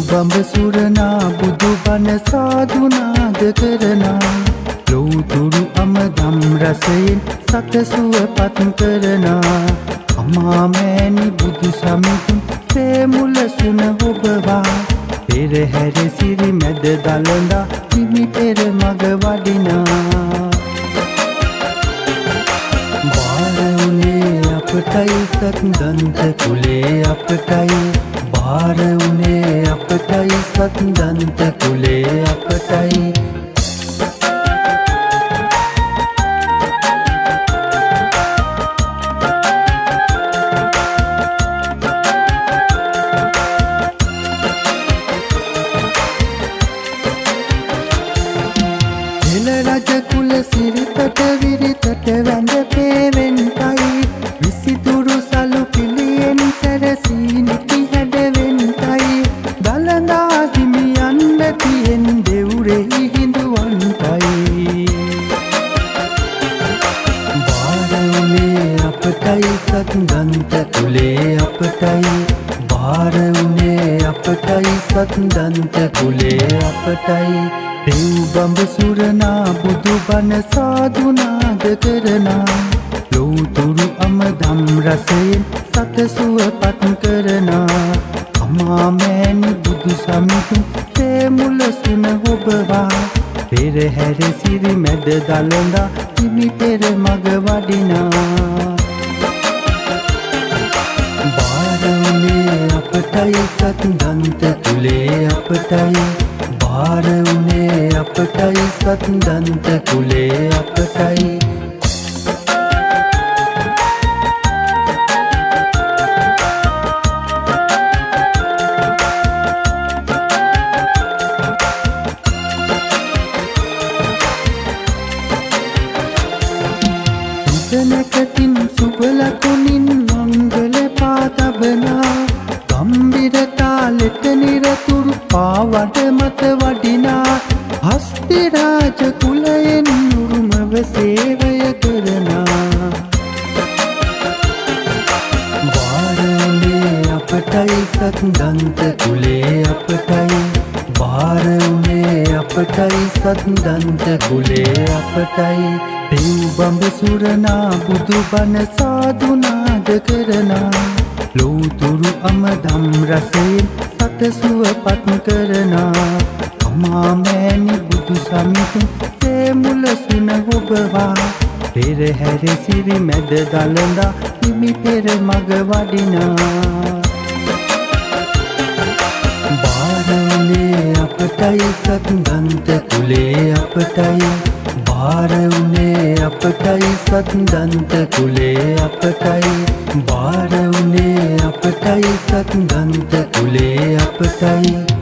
බඹ සුරනා බුදු බණ සාදුනාද කරනා ලෝතුරු අමදම් රසයෙන් සත සුවපත් කරනා අමා මෑණි බුදු සමිඳුන් ප්‍රේමුල සුන ඔබවා පෙරහැර සිරි මැද දළදා හිමි පෙර මග වඩිනා බාර උනේ අපටයි සත්දන්ත කුලේ අපටයි බාර උනේ අපටයි සත්දන්ත කුලේ අපටයි රජ කුල සිරිතට විරිතට වැඳ පේවෙන්ටයි විසිතුරු සලු පිළියෙන් සැරසී නිති හැඩවෙන්ටයි දළදා හිමියන්ට තියෙන් දෙවුරෙහි හිඳුවන්ටයි බාර උනේ අපටයි සත්දන්ත කුලේ අපටයි බාර උනේ අපටයි සත්දන්ත කුලේ අපටයි දෙව් බඹ සුරනා බුදු බණ සාදුනාද කරනා ලෝතුරු අමදම් රසයෙන් සත සුවපත් කරනා අමා මෑණි බුදු සමිඳුන් ප්‍රේමුල සුන ඔබවා පෙරහැර සිරි මැද දළදා හිමි පෙර මග වඩිනා බාර උනේ අපටයි සත්දන්ත කුලේ අපටයි බාර උනේ අපටයි සත්දන්ත කුලේ අපටයි සුදනකතින් සුබලකුණින් මංගල පාතබනා ගම්බිරතා ලෙට නිරතුරු පාවඩ මත වඩිනා හස්තිරාජ කුලයෙන් උරුමව සේවය කරනා බාර උනේ අපටයි සත්දන්ත කුලේ අපටයි බාර උනේ අපටයි සත්දන්ත කුලේ අපටයි දෙව් බඹ සුරනා බුදු බණ සාදුනාද කරනා ලෝතුරු අමදම් රසයෙන් සත සුවපත් කරනා අමා මෑණි බුදු සමිඳුන් ප්‍රේමුල සුන ඔබවා පෙරහැර සිරි මැද දළදා හිමි පෙර මග වඩිනා බාර උනේ අපටයි සත්දන්ත කුලේ අපටයි බාර උනේ අපටයි සත්දන්ත කුලේ අපටයි බාර උනේ අපටයි සත්දන්ත කුලේ අපටයි